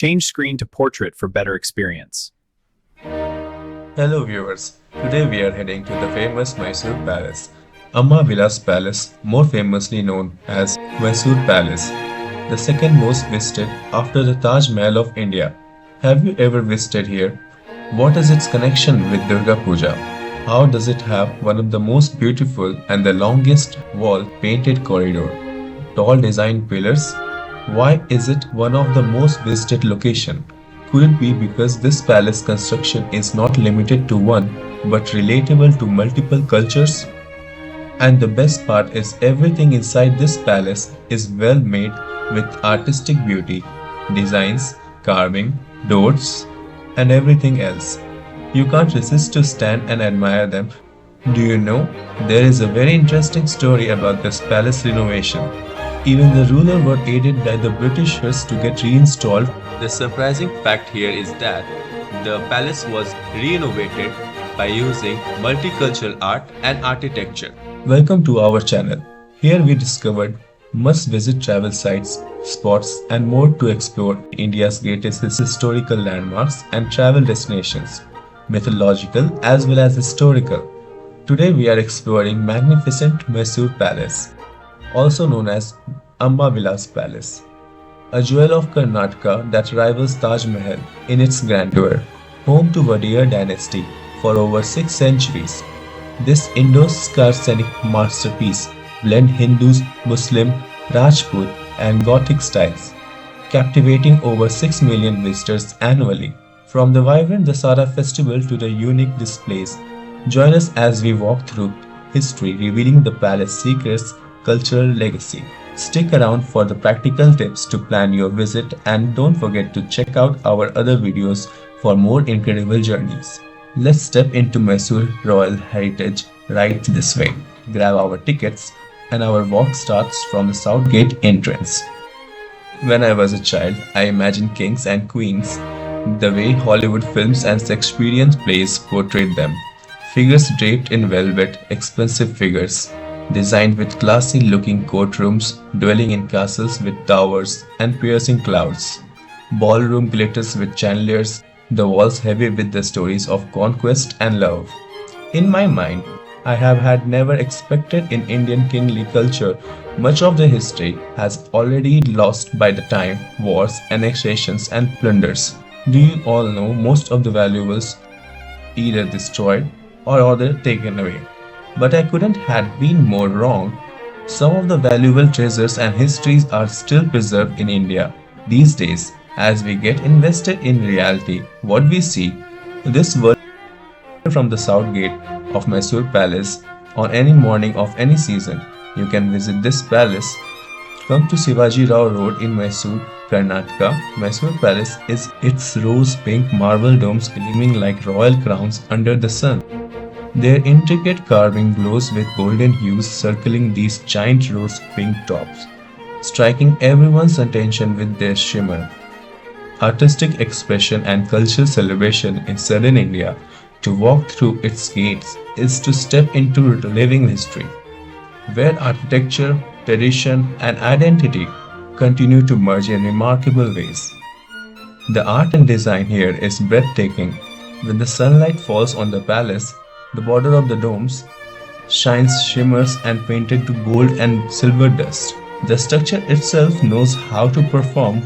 Change screen to portrait for better experience. Hello viewers, today we are heading to the famous Mysore Palace, Amma Vilas Palace, more famously known as Mysore Palace, the second most visited after the Taj Mahal of India. Have you ever visited here? What is its connection with Durga Puja? How does it have one of the most beautiful and the longest wall painted corridor? Tall design pillars? Why is it one of the most visited location? Could it be because this palace construction is not limited to one but relatable to multiple cultures? And the best part is everything inside this palace is well made with artistic beauty, designs, carving, doors, and everything else. You can't resist to stand and admire them. Do you know, there is a very interesting story about this palace renovation. Even the ruler were aided by the Britishers to get reinstalled. The surprising fact here is that the palace was renovated by using multicultural art and architecture. Welcome to our channel. Here we discovered must-visit travel sites, spots and more to explore India's greatest historical landmarks and travel destinations, mythological as well as historical. Today we are exploring magnificent Mysore Palace, also known as Amma Vilas Palace, a jewel of Karnataka that rivals Taj Mahal in its grandeur. Home to Wadiyar dynasty for over 6 centuries, this Indo-Saracenic masterpiece blends Hindu, Muslim, Rajput and Gothic styles, captivating over 6 million visitors annually. From the vibrant Dasara festival to the unique displays, join us as we walk through history revealing the palace secrets, cultural legacy. Stick around for the practical tips to plan your visit and don't forget to check out our other videos for more incredible journeys. Let's step into Mysore Royal Heritage right this way. Grab our tickets and our walk starts from the South Gate entrance. When I was a child, I imagined kings and queens the way Hollywood films and Shakespearean plays portrayed them. Figures draped in velvet, expensive figures, designed with classy-looking courtrooms, dwelling in castles with towers and piercing clouds. Ballroom glitters with chandeliers, the walls heavy with the stories of conquest and love. In my mind, I have had never expected in Indian kingly culture. Much of the history has already lost by the time, wars, annexations and plunders. Do you all know most of the valuables either destroyed or other taken away? But I couldn't have been more wrong. Some of the valuable treasures and histories are still preserved in India these days. As we get invested in reality, what we see, this world from the south gate of Mysore Palace on any morning of any season, you can visit this palace. Come to Shivaji Rao Road in Mysore, Karnataka. Mysore Palace is its rose-pink marble domes gleaming like royal crowns under the sun. Their intricate carving glows with golden hues circling these giant rose-pink tops, striking everyone's attention with their shimmer. Artistic expression and cultural celebration in southern India. To walk through its gates is to step into living history, where architecture, tradition and identity continue to merge in remarkable ways. The art and design here is breathtaking. When the sunlight falls on the palace, the border of the domes shines, shimmers and painted to gold and silver dust. The structure itself knows how to perform.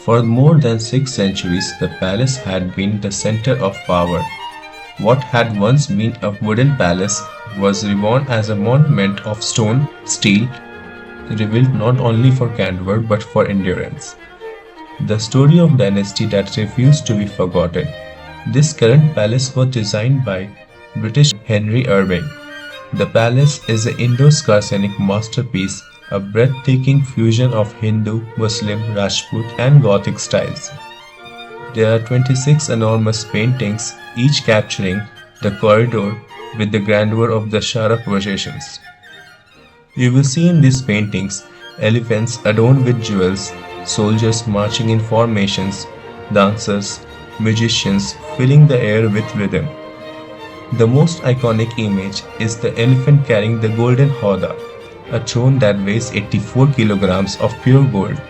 For more than 6 centuries, the palace had been the center of power. What had once been a wooden palace was reborn as a monument of stone, steel, rebuilt not only for grandeur but for endurance. The story of dynasty that refused to be forgotten. This current palace was designed by British Henry Irving. The palace is an Indo-Saracenic masterpiece, a breathtaking fusion of Hindu, Muslim, Rajput and Gothic styles. There are 26 enormous paintings, each capturing the corridor with the grandeur of the Sharaf versions. You will see in these paintings elephants adorned with jewels, soldiers marching in formations, dancers, musicians filling the air with rhythm. The most iconic image is the elephant carrying the golden hoda, a throne that weighs 84 kilograms of pure gold.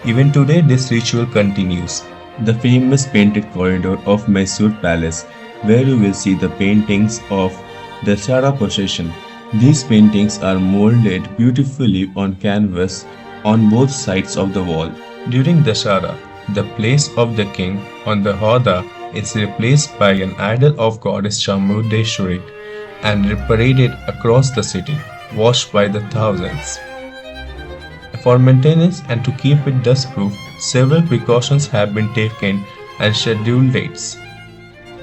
Even today this ritual continues, The famous painted corridor of Mysore Palace, where you will see the paintings of the Shara procession. These paintings are molded beautifully on canvas on both sides of the wall. During Dashara, the place of the king on the Hoda is replaced by an idol of goddess Chamundeshwari and paraded across the city, watched by the thousands. For maintenance and to keep it dust-proof, several precautions have been taken and scheduled dates.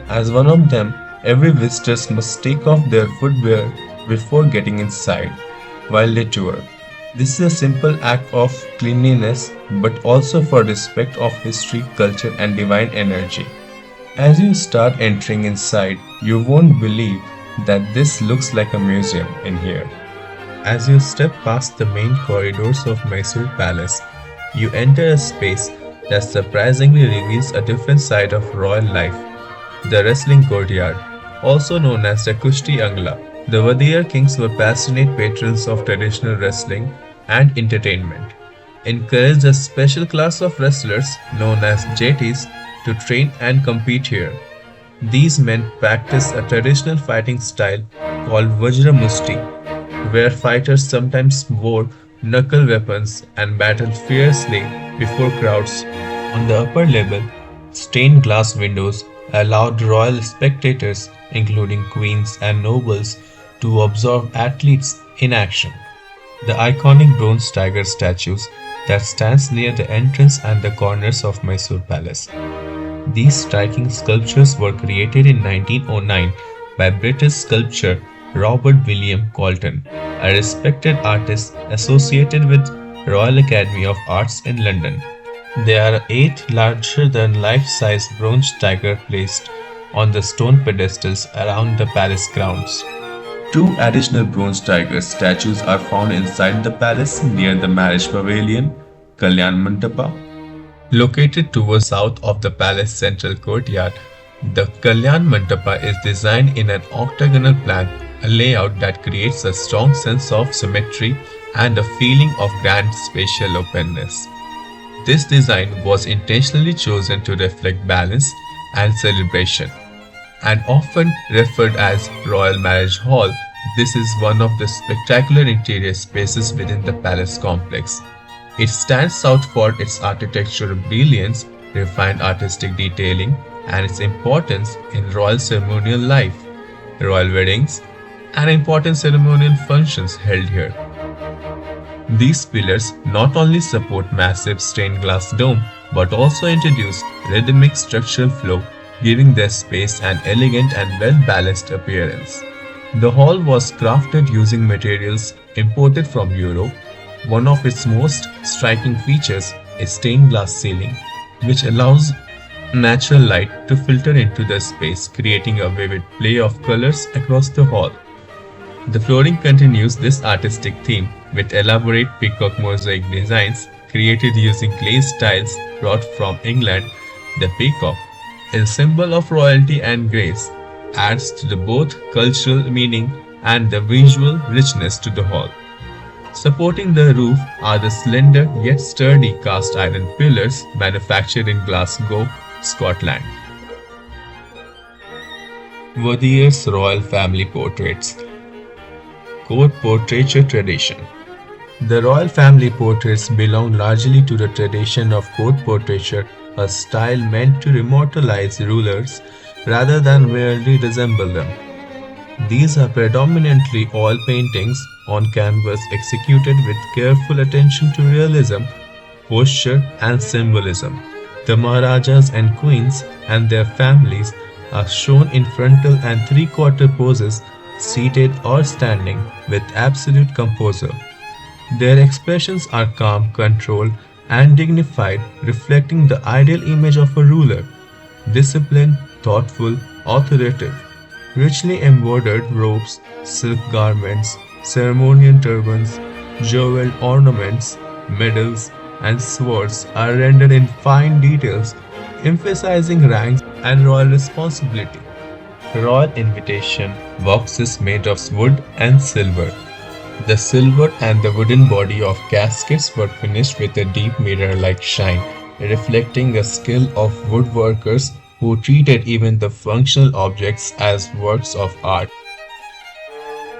As one of them, every visitor must take off their footwear before getting inside while they tour. This is a simple act of cleanliness but also for respect of history, culture and divine energy. As you start entering inside, you won't believe that this looks like a museum in here. As you step past the main corridors of Mysore Palace, you enter a space that surprisingly reveals a different side of royal life, the wrestling courtyard, also known as the Kushti Angla. The Wadiyar kings were passionate patrons of traditional wrestling and entertainment, encouraged a special class of wrestlers known as JTs to train and compete here. These men practice a traditional fighting style called Vajra Musti, where fighters sometimes wore knuckle weapons and battled fiercely before crowds. On the upper level, stained glass windows allowed royal spectators, including queens and nobles, to observe athletes in action. The iconic bronze tiger statues that stands near the entrance and the corners of Mysore Palace. These striking sculptures were created in 1909 by British sculptor Robert William Colton, a respected artist associated with Royal Academy of Arts in London. There are 8 larger-than-life-size bronze tigers placed on the stone pedestals around the palace grounds. 2 additional bronze tiger statues are found inside the palace near the marriage pavilion, Kalyana Mantapa. Located towards south of the palace central courtyard, the Kalyana Mantapa is designed in an octagonal plan, a layout that creates a strong sense of symmetry and a feeling of grand spatial openness. This design was intentionally chosen to reflect balance and celebration. And often referred as Royal Marriage Hall, this is one of the spectacular interior spaces within the palace complex. It stands out for its architectural brilliance, refined artistic detailing, and its importance in royal ceremonial life, royal weddings, and important ceremonial functions held here. These pillars not only support massive stained glass dome, but also introduce rhythmic structural flow, giving their space an elegant and well-balanced appearance. The hall was crafted using materials imported from Europe. One of its most striking features is stained glass ceiling, which allows natural light to filter into the space, creating a vivid play of colors across the hall. The flooring continues this artistic theme with elaborate peacock mosaic designs created using glazed tiles brought from England. The peacock, a symbol of royalty and grace, adds to the both cultural meaning and the visual richness to the hall. Supporting the roof are the slender yet sturdy cast iron pillars manufactured in Glasgow, Scotland. Wadiyar's royal family portraits. Court portraiture tradition. The royal family portraits belong largely to the tradition of court portraiture, a style meant to immortalize rulers rather than merely resemble them. These are predominantly oil paintings on canvas executed with careful attention to realism, posture, and symbolism. The Maharajas and Queens and their families are shown in frontal and three-quarter poses, seated or standing, with absolute composure. Their expressions are calm, controlled, and dignified, reflecting the ideal image of a ruler: disciplined, thoughtful, authoritative. Richly embroidered robes, silk garments, ceremonial turbans, jeweled ornaments, medals, and swords are rendered in fine details, emphasizing rank and royal responsibility. Royal invitation boxes made of wood and silver. The silver and the wooden body of caskets were finished with a deep mirror-like shine, reflecting the skill of woodworkers who treated even the functional objects as works of art.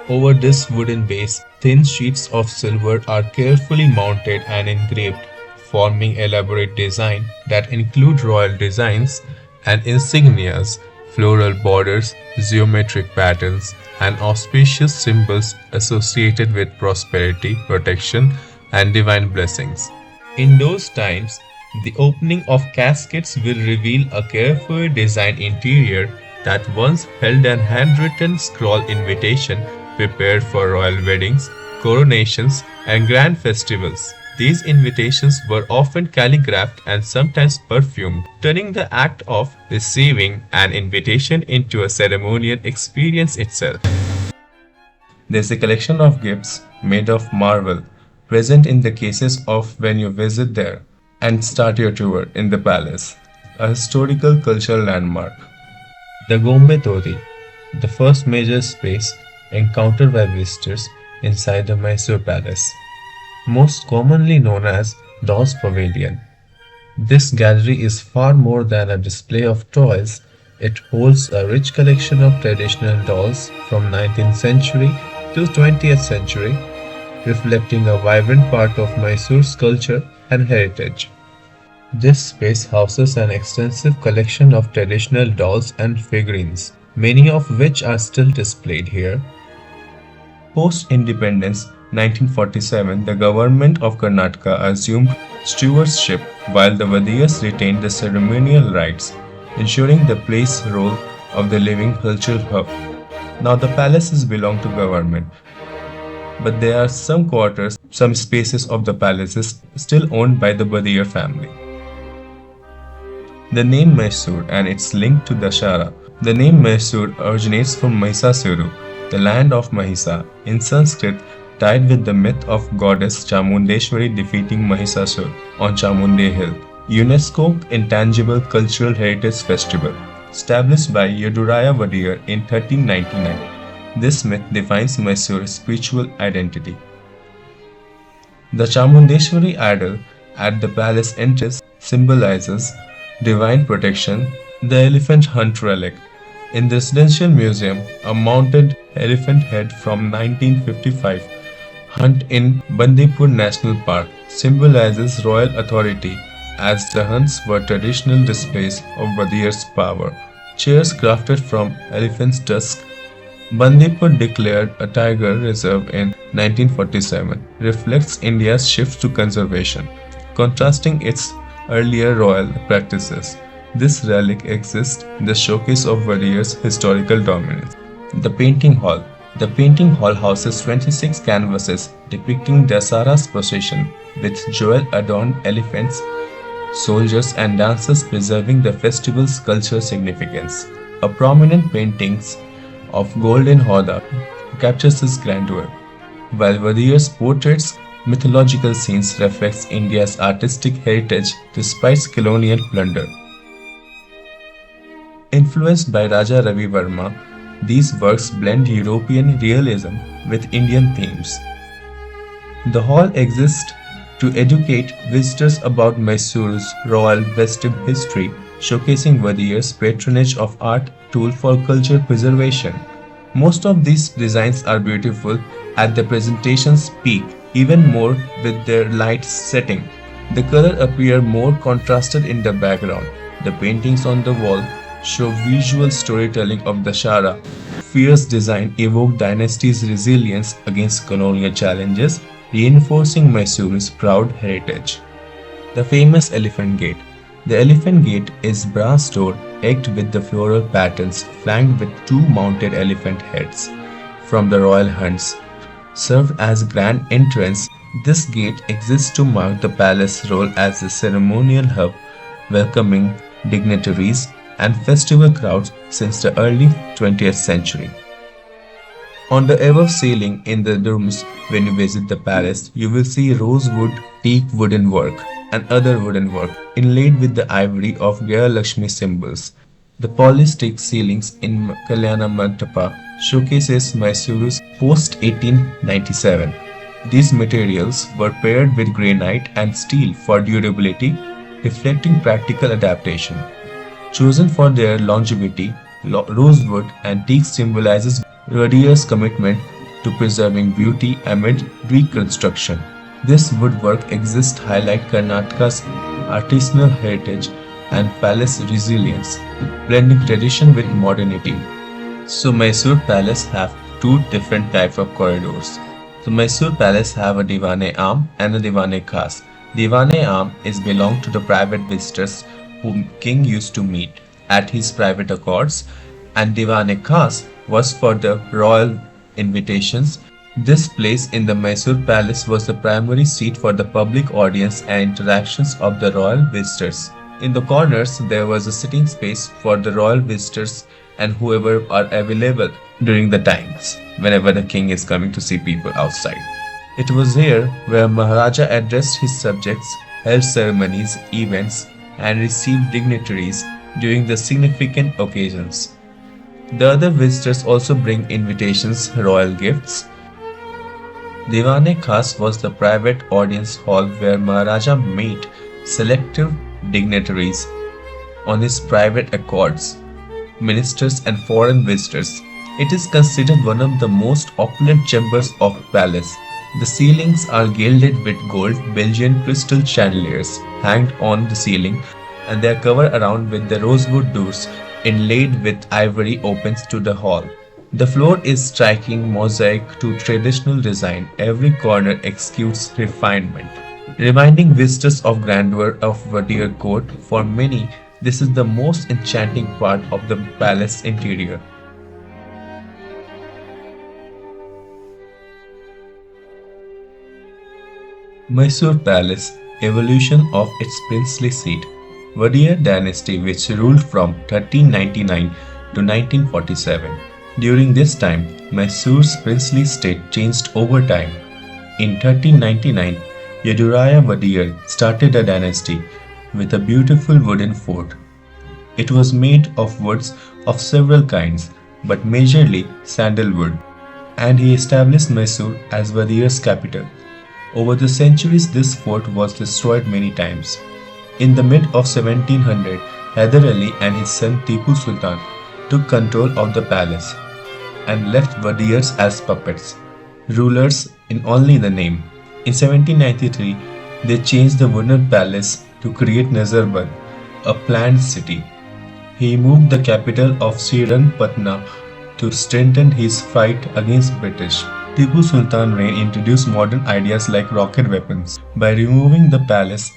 Over this wooden base, thin sheets of silver are carefully mounted and engraved, forming elaborate design that include royal designs and insignias, floral borders, geometric patterns, and auspicious symbols associated with prosperity, protection, and divine blessings. In those times, the opening of caskets will reveal a carefully designed interior that once held an handwritten scroll invitation prepared for royal weddings, coronations, and grand festivals. These invitations were often calligraphed and sometimes perfumed, turning the act of receiving an invitation into a ceremonial experience itself. There's a collection of gifts made of marble present in the cases of when you visit there and start your tour in the palace, a historical cultural landmark. The Gombe Thotti, the first major space encountered by visitors inside the Mysore Palace, most commonly known as Dolls Pavilion. This gallery is far more than a display of toys. It holds a rich collection of traditional dolls from 19th century to 20th century, reflecting a vibrant part of Mysore's culture and heritage. This space houses an extensive collection of traditional dolls and figurines, many of which are still displayed here. Post-independence 1947, the government of Karnataka assumed stewardship while the Wadiyars retained the ceremonial rights, ensuring the place role of the living cultural hub. Now the palaces belong to government, but there are some quarters, some spaces of the palaces still owned by the Wadiyar family. The name Mysore and its link to Dashara. The name Mysore originates from Mahisasuru, the land of Mahisa, in Sanskrit tied with the myth of goddess Chamundeshwari defeating Mahisasur on Chamundi Hill. UNESCO Intangible Cultural Heritage Festival, established by Yeduraya Wadiyar in 1399. This myth defines Mysore's spiritual identity. The Chamundeshwari idol at the palace entrance symbolizes divine protection. The elephant hunt relic. In the Residential Museum, a mounted elephant head from 1955 hunt in Bandipur National Park symbolizes royal authority, as the hunts were traditional displays of Wadiyar's power. Chairs crafted from elephant's tusk. Bandipur declared a tiger reserve in 1947 reflects India's shift to conservation, contrasting its earlier royal practices. This relic exists in the showcase of Wadiyar's historical dominance. The Painting Hall. The Painting Hall houses 26 canvases depicting Dasara's procession with jewel-adorned elephants, soldiers and dancers preserving the festival's cultural significance. A prominent painting of Golden Hoda captures this grandeur, while Wadiyar's portraits mythological scenes reflects India's artistic heritage despite colonial plunder. Influenced by Raja Ravi Verma, these works blend European realism with Indian themes. The hall exists to educate visitors about Mysore's royal festive history, showcasing Wadiyar's patronage of art tool for culture preservation. Most of these designs are beautiful at the presentation's peak, even more with their light setting. The color appear more contrasted in the background. The paintings on the wall show visual storytelling of Dashara. Fierce design evoke dynasty's resilience against colonial challenges, reinforcing Mysore's proud heritage. The famous Elephant Gate. The Elephant Gate is brass door egged with the floral patterns flanked with two mounted elephant heads from the royal hunts. Served as grand entrance, this gate exists to mark the palace's role as a ceremonial hub, welcoming dignitaries and festival crowds since the early 20th century. On the above ceiling in the rooms when you visit the palace, you will see rosewood, teak wooden work, and other wooden work inlaid with the ivory of Gaya Lakshmi symbols. The polished teak ceilings in Kalyana Mantapa showcases Mysore's post-1897. These materials were paired with granite and steel for durability, reflecting practical adaptation. Chosen for their longevity, rosewood antique symbolizes Wadiyar's commitment to preserving beauty amid reconstruction. This woodwork exists highlight Karnataka's artisanal heritage and palace resilience, blending tradition with modernity. So Mysore Palace have two different types of corridors. So Mysore Palace have a Diwan-e-Aam and a Diwan-e-Khas. Diwan-e-Aam is belong to the private visitors whom king used to meet at his private accords, and Diwan-e-Khas was for the royal invitations. This place in the Mysore Palace was the primary seat for the public audience and interactions of the royal visitors. In the corners, there was a sitting space for the royal visitors and whoever are available during the times whenever the king is coming to see people outside. It was here where Maharaja addressed his subjects, held ceremonies, events, and received dignitaries during the significant occasions. The other visitors also bring invitations, royal gifts. Diwan-e-Khas was the private audience hall where Maharaja met selective dignitaries on his private accords, ministers and foreign visitors. It is considered one of the most opulent chambers of palace. The ceilings are gilded with gold Belgian crystal chandeliers hanged on the ceiling, and they are covered around with the rosewood doors inlaid with ivory opens to the hall. The floor is striking mosaic to traditional design. Every corner executes refinement, reminding visitors of grandeur of Wadiyar court. For many, this is the most enchanting part of the palace interior. Mysore Palace, evolution of its princely seat. Wadiyar dynasty, which ruled from 1399 to 1947. During this time, Mysore's princely state changed over time. In 1399, Yeduraya Wadiyar started a dynasty with a beautiful wooden fort. It was made of woods of several kinds, but majorly sandalwood, and he established Mysore as Wadiyar's capital. Over the centuries, this fort was destroyed many times. In the mid of 1700, Hyder Ali and his son Tipu Sultan took control of the palace and left Wadiyars as puppets, rulers in only the name. In 1793, they changed the wooden palace to create Nazarbad, a planned city. He moved the capital of Srirangapatna to strengthen his fight against British. Tipu Sultan reign introduced modern ideas like rocket weapons. By removing the palace,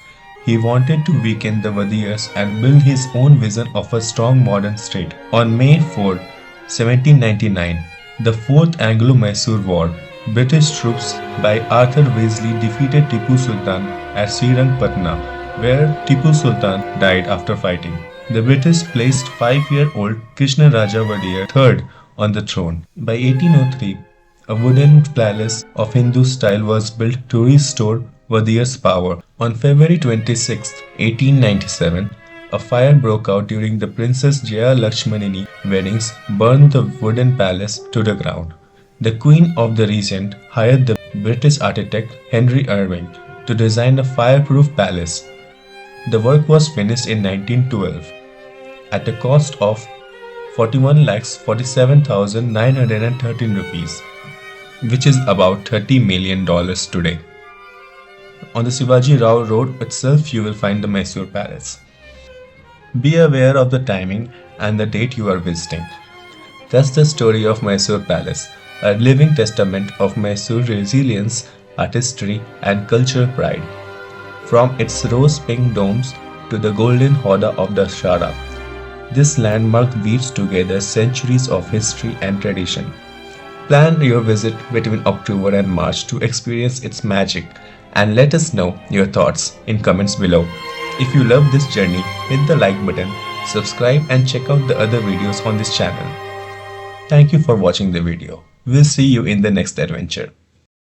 he wanted to weaken the Wadiyars and build his own vision of a strong modern state. On May 4, 1799, the Fourth Anglo-Mysore War, British troops by Arthur Weasley defeated Tipu Sultan at Srirangapatna, where Tipu Sultan died after fighting. The British placed 5-year-old Krishna Raja Wadiyar III on the throne. By 1803, a wooden palace of Hindu style was built to restore Wadiyar's power. On February 26, 1897, a fire broke out during the Princess Jaya Lakshmanini weddings, burned the wooden palace to the ground. The Queen of the Regent hired the British architect Henry Irving to design a fireproof palace. The work was finished in 1912 at a cost of 41,47,913 rupees, which is about $30 million today. On the Shivaji Rao Road itself, you will find the Mysore Palace. Be aware of the timing and the date you are visiting. That's the story of Mysore Palace, a living testament of Mysore resilience, artistry, and cultural pride. From its rose-pink domes to the golden Hoda of the Shara, this landmark weaves together centuries of history and tradition. Plan your visit between October and March to experience its magic, and let us know your thoughts in comments below. If you love this journey, hit the like button, subscribe and check out the other videos on this channel. Thank you for watching the video. We'll see you in the next adventure.